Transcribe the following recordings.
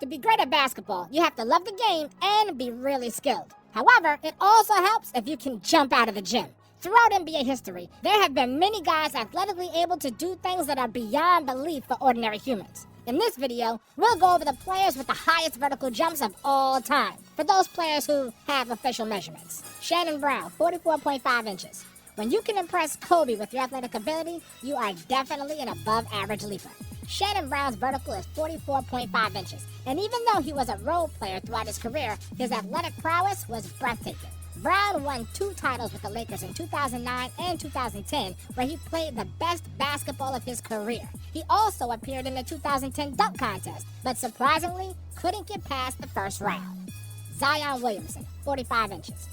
To be great at basketball, you have to love the game and be really skilled. However, it also helps if you can jump out of the gym. Throughout NBA history, there have been many guys athletically able to do things that are beyond belief for ordinary humans. In this video, we'll go over the players with the highest vertical jumps of all time, for those players who have official measurements. Shannon Brown, 44.5 inches. When you can impress Kobe with your athletic ability, you are definitely an above-average leaper. Shannon Brown's vertical is 44.5 inches, and even though he was a role player throughout his career, his athletic prowess was breathtaking. Brown won 2 titles with the Lakers in 2009 and 2010, where he played the best basketball of his career. He also appeared in the 2010 dunk contest, but surprisingly, couldn't get past the first round. Zion Williamson, 45 inches.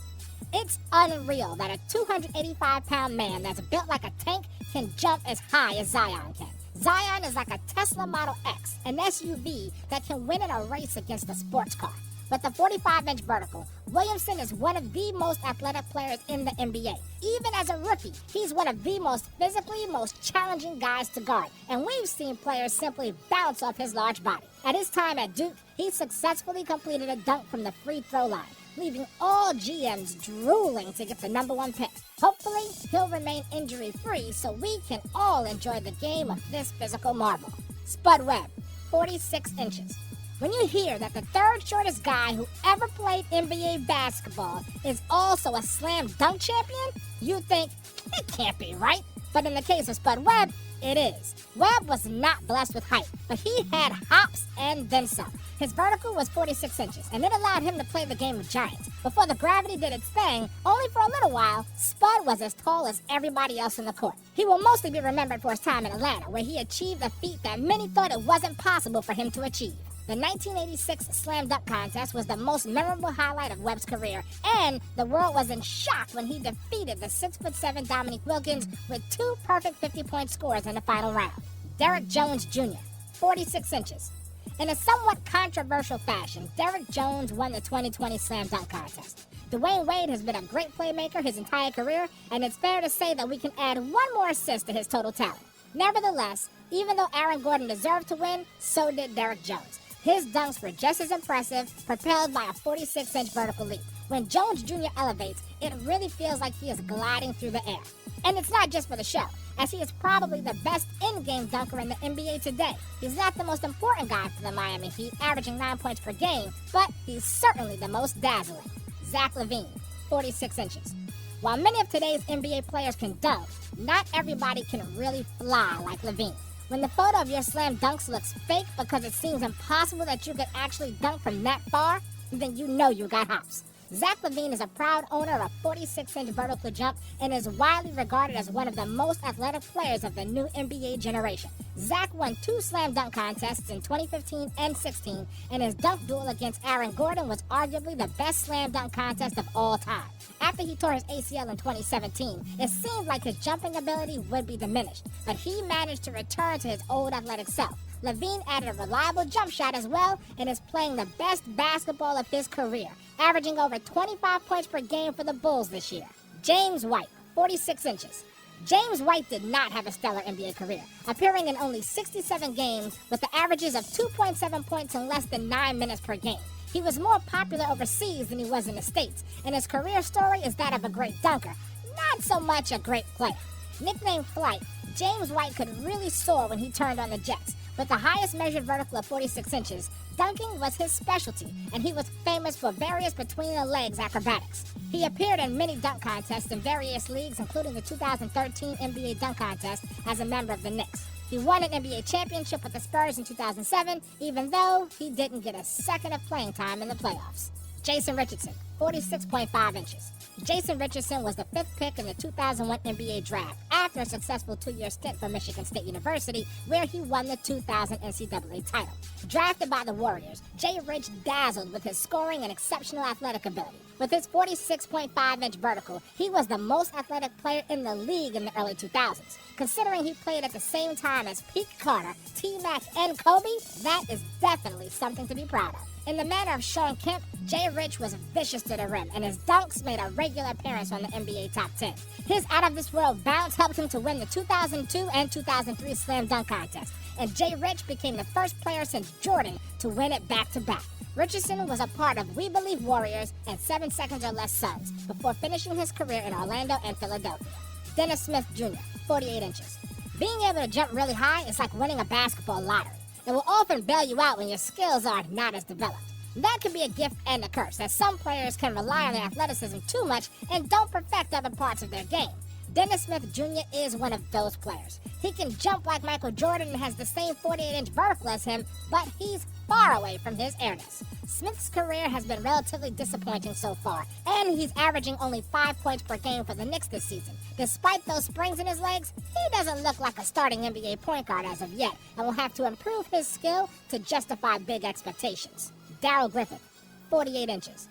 It's unreal that a 285-pound man that's built like a tank can jump as high as Zion can. Zion is like a Tesla Model X, an SUV that can win in a race against a sports car. With the 45-inch vertical, Williamson is one of the most athletic players in the NBA. Even as a rookie, he's one of the most challenging guys to guard, and we've seen players simply bounce off his large body. At his time at Duke, he successfully completed a dunk from the free throw line, leaving all GMs drooling to get the #1 pick. Hopefully, he'll remain injury-free so we can all enjoy the game of this physical marvel. Spud Webb, 46 inches. When you hear that the third shortest guy who ever played NBA basketball is also a slam dunk champion, you think, it can't be right. But in the case of Spud Webb, it is. Webb was not blessed with height, but he had hops and then some. His vertical was 46 inches, and it allowed him to play the game of giants. Before the gravity did its thing, only for a little while, Spud was as tall as everybody else in the court. He will mostly be remembered for his time in Atlanta, where he achieved a feat that many thought it wasn't possible for him to achieve. The 1986 Slam Dunk Contest was the most memorable highlight of Webb's career, and the world was in shock when he defeated the 6'7" Dominique Wilkins with 2 perfect 50-point scores in the final round. Derrick Jones Jr., 46 inches. In a somewhat controversial fashion, Derrick Jones won the 2020 Slam Dunk Contest. Dwayne Wade has been a great playmaker his entire career, and it's fair to say that we can add one more assist to his total talent. Nevertheless, even though Aaron Gordon deserved to win, so did Derrick Jones. His dunks were just as impressive, propelled by a 46-inch vertical leap. When Jones Jr. elevates, it really feels like he is gliding through the air. And it's not just for the show, as he is probably the best in-game dunker in the NBA today. He's not the most important guy for the Miami Heat, averaging 9 points per game, but he's certainly the most dazzling. Zach LaVine, 46 inches. While many of today's NBA players can dunk, not everybody can really fly like LaVine. When the photo of your slam dunks looks fake because it seems impossible that you could actually dunk from that far, then you know you got hops. Zach LaVine is a proud owner of a 46-inch vertical jump and is widely regarded as one of the most athletic players of the new NBA generation. Zach won 2 slam dunk contests in 2015 and 16, and his dunk duel against Aaron Gordon was arguably the best slam dunk contest of all time. After he tore his ACL in 2017, it seemed like his jumping ability would be diminished, but he managed to return to his old athletic self. LaVine added a reliable jump shot as well and is playing the best basketball of his career, averaging over 25 points per game for the Bulls this year. James White, 46 inches. James White did not have a stellar NBA career, appearing in only 67 games with the averages of 2.7 points in less than 9 minutes per game. He was more popular overseas than he was in the States, and his career story is that of a great dunker, not so much a great player. Nicknamed Flight, James White could really soar when he turned on the Jets. With the highest measured vertical of 46 inches, dunking was his specialty, and he was famous for various between-the-legs acrobatics. He appeared in many dunk contests in various leagues, including the 2013 NBA Dunk Contest as a member of the Knicks. He won an NBA championship with the Spurs in 2007, even though he didn't get a second of playing time in the playoffs. Jason Richardson, 46.5 inches. Jason Richardson was the 5th pick in the 2001 NBA Draft after a successful 2-year stint for Michigan State University, where he won the 2000 NCAA title. Drafted by the Warriors, Jay Rich dazzled with his scoring and exceptional athletic ability. With his 46.5-inch vertical, he was the most athletic player in the league in the early 2000s. Considering he played at the same time as Pete Carter, T-Mac, and Kobe, that is definitely something to be proud of. In the manner of Sean Kemp, Jay Rich was vicious to the rim, and his dunks made a regular appearance on the NBA Top 10. His out-of-this-world bounce helped him to win the 2002 and 2003 Slam Dunk Contest, and Jay Rich became the first player since Jordan to win it back-to-back. Richardson was a part of We Believe Warriors and 7 Seconds or Less Suns before finishing his career in Orlando and Philadelphia. Dennis Smith Jr., 48 inches. Being able to jump really high is like winning a basketball lottery. It will often bail you out when your skills are not as developed. That can be a gift and a curse, as some players can rely on their athleticism too much and don't perfect other parts of their game. Dennis Smith Jr. is one of those players. He can jump like Michael Jordan and has the same 48-inch vertical as him, but he's far away from his airness. Smith's career has been relatively disappointing so far, and he's averaging only 5 points per game for the Knicks this season. Despite those springs in his legs, he doesn't look like a starting NBA point guard as of yet, and will have to improve his skill to justify big expectations. Darrell Griffith, 48 inches.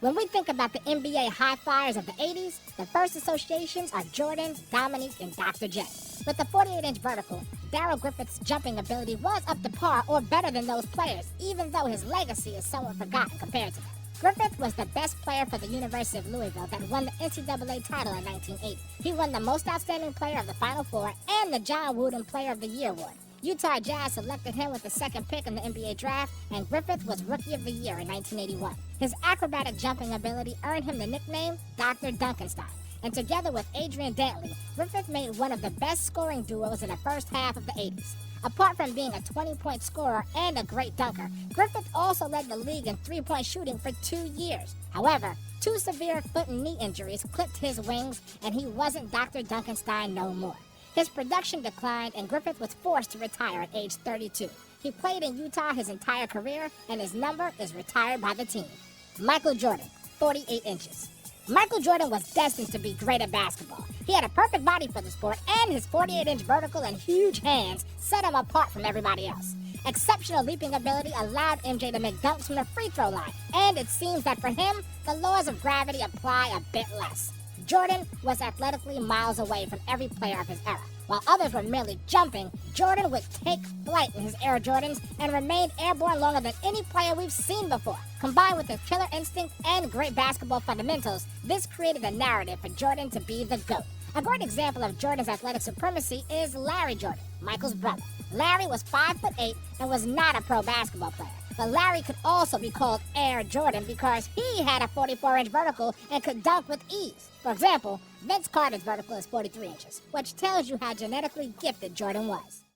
When we think about the NBA high flyers of the 80s, the first associations are Jordan, Dominique, and Dr. J. With the 48-inch vertical, Darrell Griffith's jumping ability was up to par or better than those players, even though his legacy is somewhat forgotten compared to them. Griffith was the best player for the University of Louisville that won the NCAA title in 1980. He won the Most Outstanding Player of the Final Four and the John Wooden Player of the Year award. Utah Jazz selected him with the second pick in the NBA draft, and Griffith was Rookie of the Year in 1981. His acrobatic jumping ability earned him the nickname Dr. Duncanstein, and together with Adrian Dantley, Griffith made one of the best scoring duos in the first half of the 80s. Apart from being a 20-point scorer and a great dunker, Griffith also led the league in three-point shooting for 2 years. However, 2 severe foot and knee injuries clipped his wings, and he wasn't Dr. Duncanstein no more. His production declined, and Griffith was forced to retire at age 32. He played in Utah his entire career, and his number is retired by the team. Michael Jordan, 48 inches. Michael Jordan was destined to be great at basketball. He had a perfect body for the sport, and his 48-inch vertical and huge hands set him apart from everybody else. Exceptional leaping ability allowed MJ to make dunks from the free throw line, and it seems that for him, the laws of gravity apply a bit less. Jordan was athletically miles away from every player of his era. While others were merely jumping, Jordan would take flight in his Air Jordans and remained airborne longer than any player we've seen before. Combined with his killer instinct and great basketball fundamentals, this created a narrative for Jordan to be the GOAT. A great example of Jordan's athletic supremacy is Larry Jordan, Michael's brother. Larry was 5'8" and was not a pro basketball player. But Larry could also be called Air Jordan because he had a 44-inch vertical and could dunk with ease. For example, Vince Carter's vertical is 43 inches, which tells you how genetically gifted Jordan was.